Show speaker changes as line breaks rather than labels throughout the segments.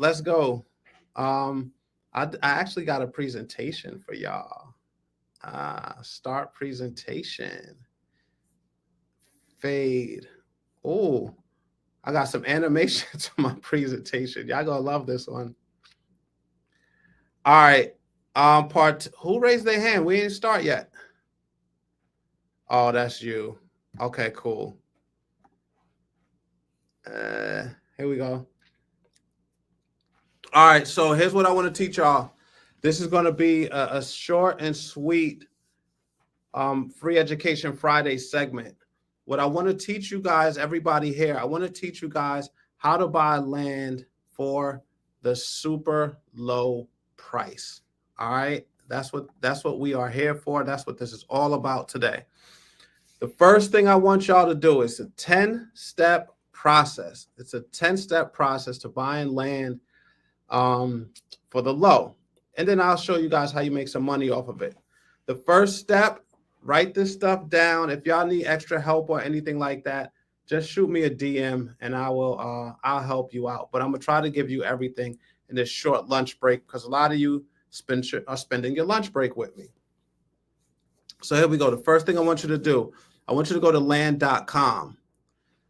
let's go. I actually got a presentation for y'all. Start presentation. Fade. Oh, I got some animations to my presentation. Y'all gonna love this one. All right. Who raised their hand? We didn't start yet. Oh, that's you. Okay, cool. Here we go. All right, so here's what I want to teach y'all. This is going to be a short and sweet Free Education Friday segment. What I want to teach you guys, everybody here, I want to teach you guys how to buy land for the super low price. All right, that's what we are here for. That's what this is all about today. The first thing I want y'all to do is a 10-step process. It's a 10-step process to buying land for the low. And then I'll show you guys how you make some money off of it. The first step, write this stuff down. If y'all need extra help or anything like that, just shoot me a DM and I'll help you out. But I'm gonna try to give you everything in this short lunch break because a lot of you are spending your lunch break with me. So here we go. The first thing I want you to do, I want you to go to land.com.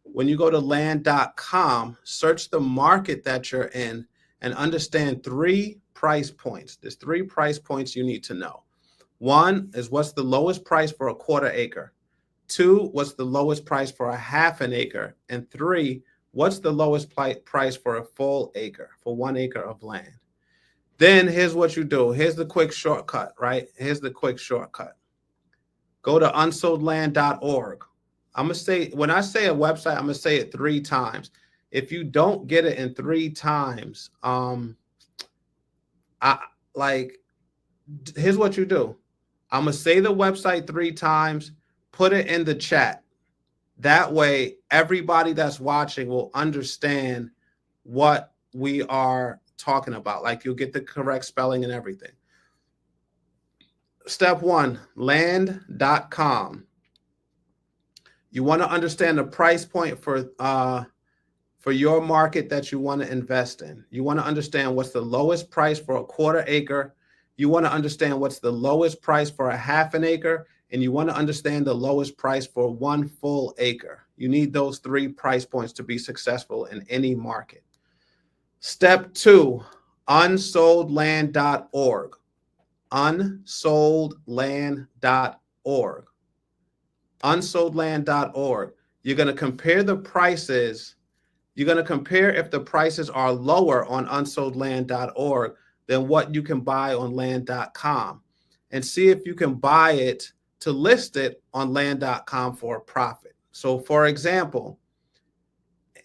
When you go to land.com, search the market that you're in and understand 3 price points. There's 3 price points you need to know. 1 is what's the lowest price for a quarter acre. 2, what's the lowest price for a half an acre. And 3, what's the lowest price for a full acre, for 1 acre of land. Then here's what you do. Here's the quick shortcut, right? Here's the quick shortcut. Go to unsoldland.org. I'm going to say, when I say a website, I'm going to say it 3 times. If you don't get it in 3 times, here's what you do. I'm going to say the website 3 times, put it in the chat. That way, everybody that's watching will understand what we are talking about. Like you'll get the correct spelling and everything. Step 1, land.com. You want to understand the price point for your market that you want to invest in. You want to understand what's the lowest price for a quarter acre. You want to understand what's the lowest price for a half an acre. And you want to understand the lowest price for 1 full acre. You need those 3 price points to be successful in any market. Step 2, unsoldland.org. Unsoldland.org. Unsoldland.org. You're going to compare the prices. You're going to compare if the prices are lower on unsoldland.org than what you can buy on land.com and see if you can buy it to list it on land.com for a profit. So for example,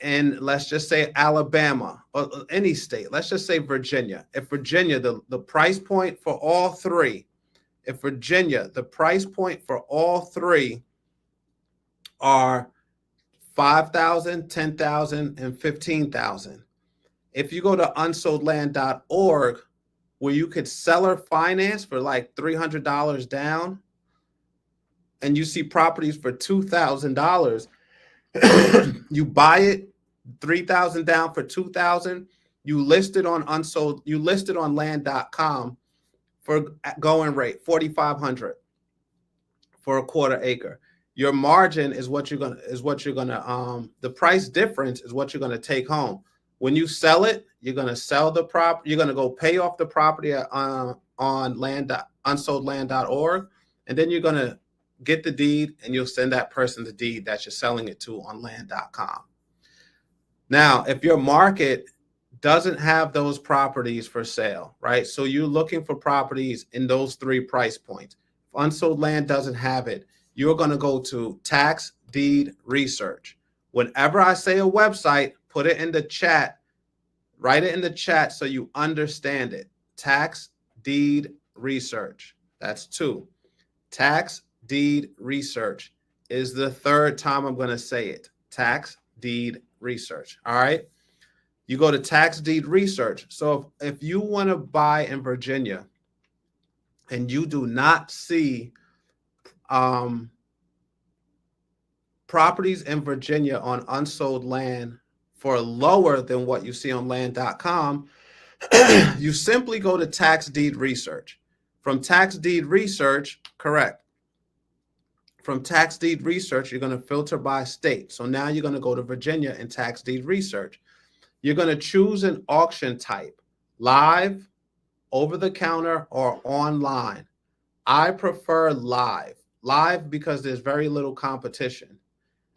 and let's just say Alabama or any state, let's just say Virginia. If Virginia, the price point for all 3, if Virginia, the price point for all 3 are $5,000, $10,000, and $15,000. If you go to unsoldland.org, where you could seller finance for like $300 down, and you see properties for $2,000, you buy it $3,000 down for $2,000. You list it on land.com for going rate $4,500 for a quarter acre. Your margin is what you're gonna the price difference is what you're gonna take home. When you sell it, you're gonna sell the property. You're gonna go pay off the property on unsoldland.org, and then you're gonna get the deed, and you'll send that person the deed that you're selling it to on land.com. Now, if your market doesn't have those properties for sale, right? So you're looking for properties in those 3 price points. If Unsold Land doesn't have it, you're going to go to tax deed research. Whenever I say a website, put it in the chat, write it in the chat so you understand it. Tax deed research. That's 2. Tax deed research is the 3rd time I'm going to say it. Tax deed research. All right. You go to tax deed research. So if you want to buy in Virginia and you do not see properties in Virginia on unsold land for lower than what you see on land.com, you simply go to tax deed research. From tax deed research, correct. From tax deed research, you're going to filter by state. So now you're going to go to Virginia in tax deed research. You're going to choose an auction type, live, over the counter, or online. I prefer live. Live because there's very little competition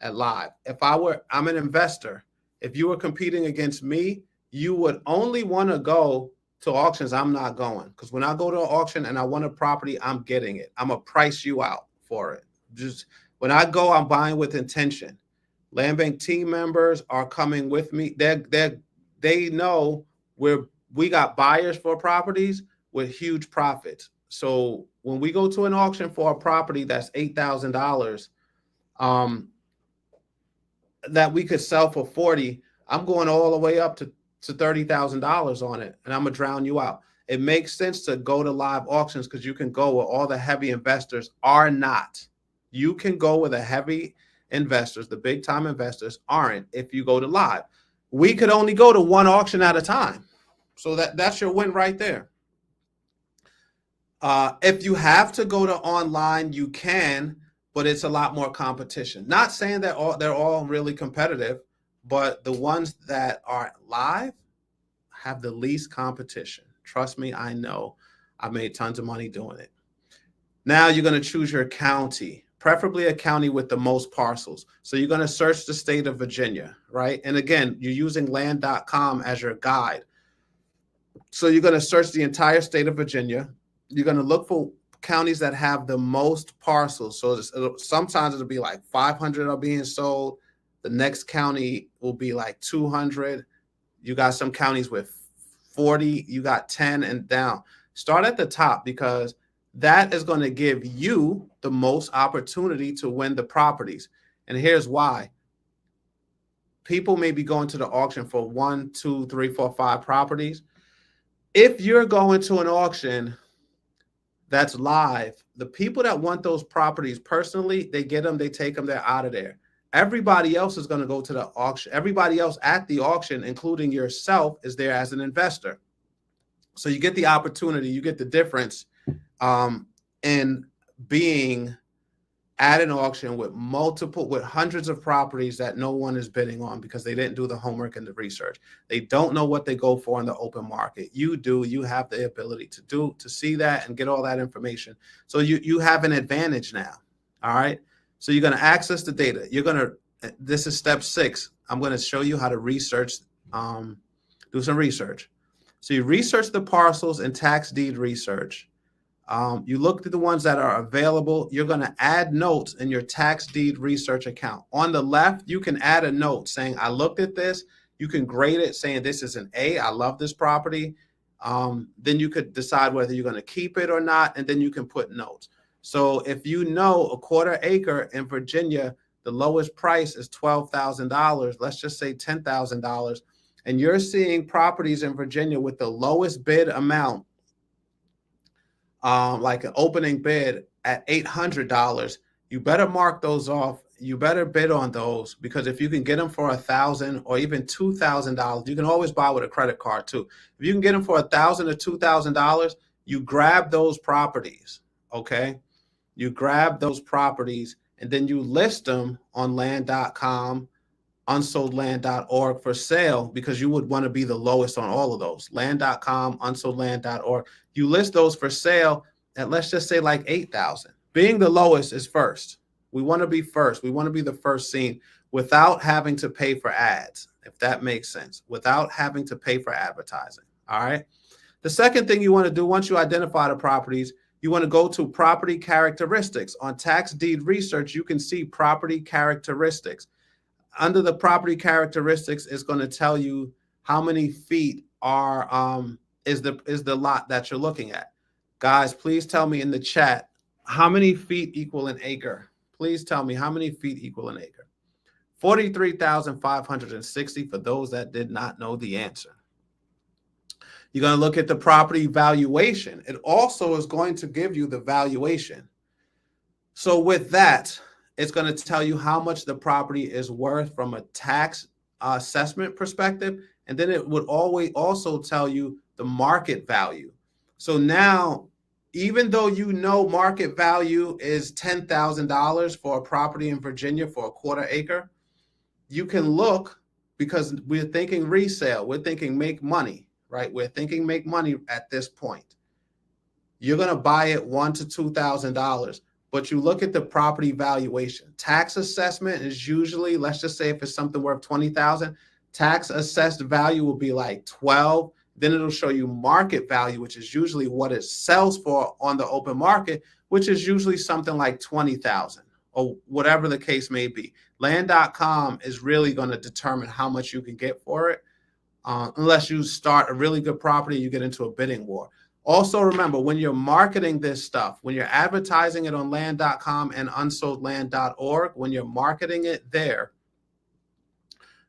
at live. I'm an investor. If you were competing against me, you would only want to go to auctions. I'm not going, because when I go to an auction and I want a property, I'm getting it. I'm going to price you out for it. Just when I go, I'm buying with intention. Landbank team members are coming with me. They know we got buyers for properties with huge profits. So when we go to an auction for a property that's $8,000, that we could sell for 40, I'm going all the way up to $30,000 on it, and I'm gonna drown you out. It makes sense to go to live auctions because you can go where all the heavy investors are not. You can go where the heavy investors, the big time investors, aren't if you go to live. We could only go to one auction at a time. So that's your win right there. If you have to go to online, you can, but it's a lot more competition. Not saying that they're all really competitive, but the ones that are live have the least competition. Trust me, I know. I made tons of money doing it. Now you're going to choose your county, preferably a county with the most parcels. So you're going to search the state of Virginia, right? And again, you're using land.com as your guide. So you're going to search the entire state of Virginia. You're going to look for counties that have the most parcels. So sometimes it'll be like 500 are being sold. The next county will be like 200. You got some counties with 40. You got 10 and down. Start at the top because that is going to give you the most opportunity to win the properties. And here's why. People may be going to the auction for 1, 2, 3, 4, 5 properties. If you're going to an auction that's live, the people that want those properties personally, they get them, they take them, they're out of there. Everybody else is going to go to the auction. Everybody else at the auction, including yourself, is there as an investor. So you get the opportunity, you get the difference in being at an auction with hundreds of properties that no one is bidding on because they didn't do the homework and the research. They don't know what they go for in the open market. You do. You have the ability to see that and get all that information. So you have an advantage now. All right. So you're going to access the data. This is step 6. I'm going to show you how to research, do some research. So you research the parcels in tax deed research. You look at the ones that are available. You're going to add notes in your tax deed research account. On the left, you can add a note saying, I looked at this. You can grade it saying this is an A. I love this property. Then you could decide whether you're going to keep it or not. And then you can put notes. So if you know a quarter acre in Virginia, the lowest price is $12,000. Let's just say $10,000. And you're seeing properties in Virginia with the lowest bid amount, like an opening bid at $800, you better mark those off. You better bid on those, because if you can get them for $1,000 or even $2,000, you can always buy with a credit card too. If you can get them for $1,000 or $2,000, you grab those properties. Okay, you grab those properties and then you list them on land.com, unsoldland.org for sale, because you would want to be the lowest on all of those. Land.com, unsoldland.org. You list those for sale at, let's just say, like 8,000. Being the lowest is first. We want to be first. We want to be the first seen without having to pay for ads, if that makes sense, without having to pay for advertising. All right. The second thing you want to do once you identify the properties, you want to go to property characteristics. On tax deed research, you can see property characteristics. Under the property characteristics, it's going to tell you how many feet is the lot that you're looking at. Guys, please tell me in the chat, how many feet equal an acre? Please tell me how many feet equal an acre. 43,560 for those that did not know the answer. You're going to look at the property valuation. It also is going to give you the valuation. So with that, it's going to tell you how much the property is worth from a tax assessment perspective, and then it would always also tell you the market value. So now, even though you know market value is $10,000 for a property in Virginia for a quarter acre, you can look, because we're thinking resale, we're thinking make money, right? We're thinking make money at this point. You're going to buy it $1,000 to $2,000, but you look at the property valuation. Tax assessment is usually, let's just say if it's something worth $20,000, tax assessed value will be like 12. Then it'll show you market value, which is usually what it sells for on the open market, which is usually something like 20,000 or whatever the case may be. Land.com is really going to determine how much you can get for it, unless you start a really good property, you get into a bidding war. Also, remember, when you're marketing this stuff, when you're advertising it on land.com and unsoldland.org, when you're marketing it there,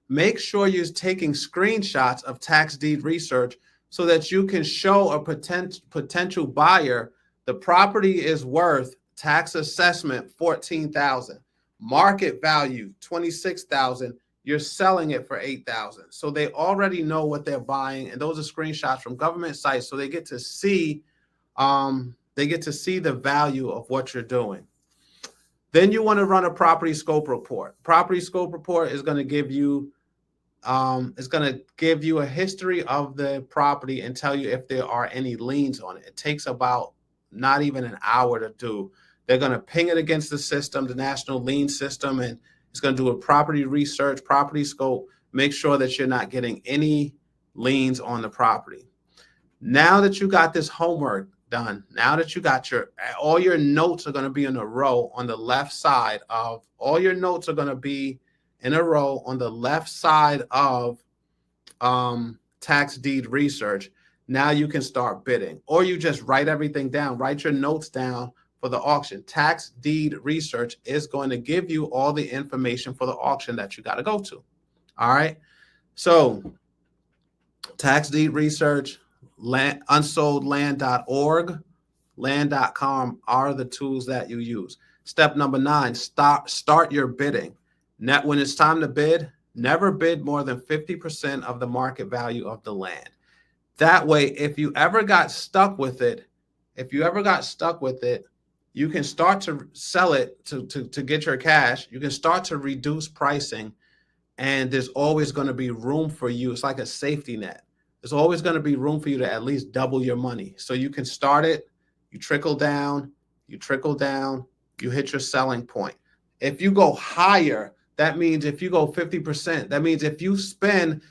make sure you're taking screenshots of tax deed research so that you can show a potential buyer the property is worth tax assessment $14,000, market value $26,000. You're selling it for $8,000. So they already know what they're buying, and those are screenshots from government sites, so they get to see the value of what you're doing. Then you want to run a property scope report. Property scope report is going to give you a history of the property and tell you if there are any liens on it. It takes about not even an hour to do. They're going to ping it against the system, the national lien system, and it's going to do a property research, property scope, make sure that you're not getting any liens on the property. Now that you got this homework done, now that you got all your notes are going to be in a row on the left side of, tax deed research. Now you can start bidding, or you just write everything down, write your notes down for the auction. Tax deed research is going to give you all the information for the auction that you got to go to. All right. So tax deed research, unsoldland.org, land.com are the tools that you use. Step number 9, start your bidding. When it's time to bid, never bid more than 50% of the market value of the land. That way, if you ever got stuck with it, you can start to sell it to get your cash. You can start to reduce pricing, and there's always going to be room for you. It's like a safety net. There's always going to be room for you to at least double your money. So you can start it, you trickle down, you hit your selling point. If you go higher, that means if you go 50%, that means if you spend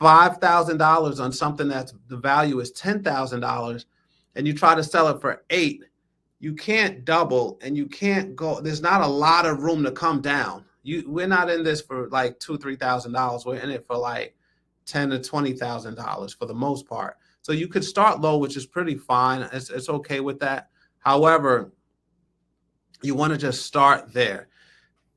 $5,000 on something that's the value is $10,000 and you try to sell it for $8,000, you can't double and you can't go. There's not a lot of room to come down. We're not in this for like $2,000, $3,000. We're in it for like $10,000 to $20,000 for the most part. So you could start low, which is pretty fine. It's okay with that. However, you want to just start there.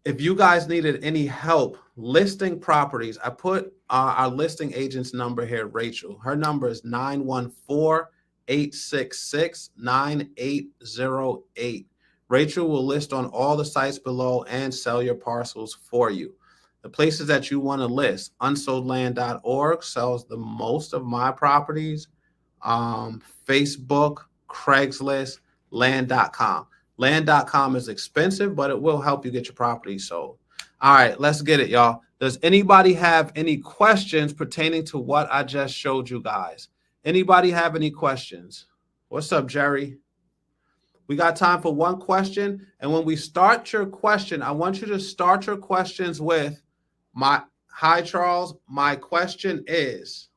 If you guys needed any help listing properties, I put our listing agent's number here, Rachel. Her number is 914-866-9808. Rachel will list on all the sites below and sell your parcels for you. The places that you want to list, unsoldland.org sells the most of my properties. Facebook, Craigslist, land.com. Land.com is expensive, but it will help you get your property sold. All right, let's get it, y'all. Does anybody have any questions pertaining to what I just showed you guys? Anybody have any questions? What's up, Jerry? We got time for one question. And when we start your question, I want you to start your questions with hi, Charles. My question is,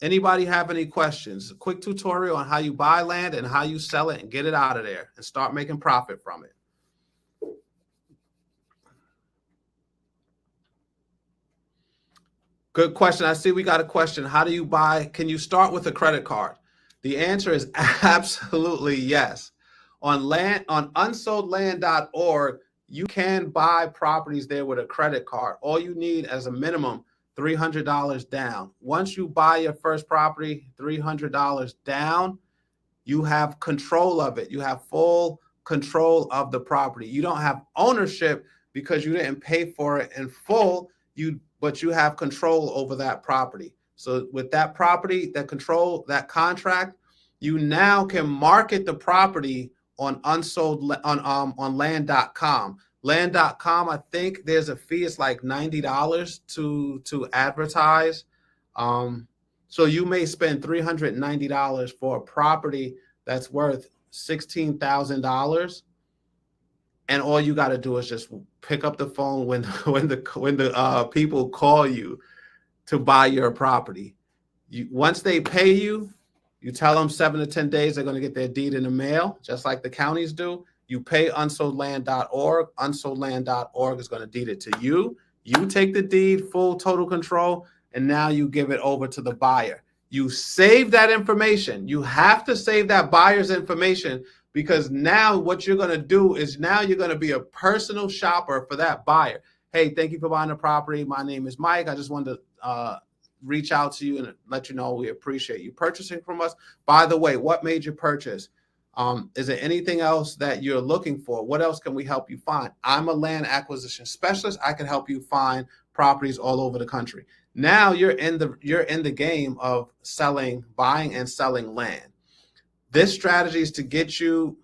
anybody have any questions? A quick tutorial on how you buy land and how you sell it and get it out of there and start making profit from it. Good question. I see we got a question. How do you buy? Can you start with a credit card? The answer is absolutely yes. On unsoldland.org, you can buy properties there with a credit card. All you need as a minimum, $300 down. Once you buy your first property, $300 down, you have control of it. You have full control of the property. You don't have ownership because you didn't pay for it in full. You but you have control over that property. So with that property, that control, that contract, you now can market the property on on land.com. Land.com, I think there's a fee. It's like $90 to advertise. So you may spend $390 for a property that's worth $16,000, and all you got to do is just pick up the phone when the people call you to buy your property. Once they pay you, you tell them 7 to 10 days they're going to get their deed in the mail, just like the counties do. You pay unsoldland.org. Unsoldland.org is going to deed it to you. You take the deed, full total control, and now you give it over to the buyer. You save that information. You have to save that buyer's information, because now what you're going to do is now you're going to be a personal shopper for that buyer. Hey, thank you for buying the property. My name is Mike. I just wanted to reach out to you and let you know we appreciate you purchasing from us. By the way, what made you purchase? Is there anything else that you're looking for? What else can we help you find? I'm a land acquisition specialist. I can help you find properties all over the country. Now you're in the game of buying and selling land. This strategy is to get you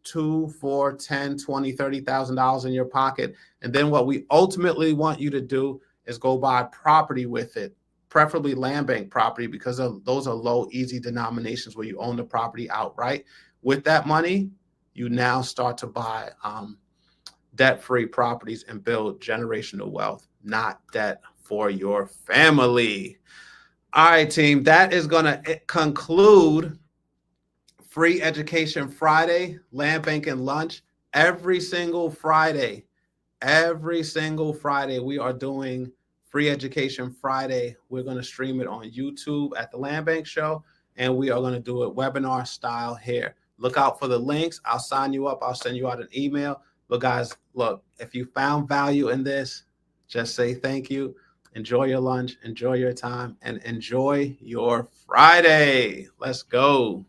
$2, $4, $10, $20, $30,000 in your pocket. And then what we ultimately want you to do is go buy property with it, preferably land bank property, because those are low, easy denominations where you own the property outright. With that money, you now start to buy debt-free properties and build generational wealth, not debt for your family. All right, team, that is going to conclude Free Education Friday, Land Bank and Lunch. Every single Friday, we are doing Free Education Friday. We're going to stream it on YouTube at the Land Bank Show, and we are going to do it webinar style here. Look out for the links. I'll sign you up. I'll send you out an email. But guys, look, if you found value in this, just say thank you. Enjoy your lunch, enjoy your time, and enjoy your Friday. Let's go.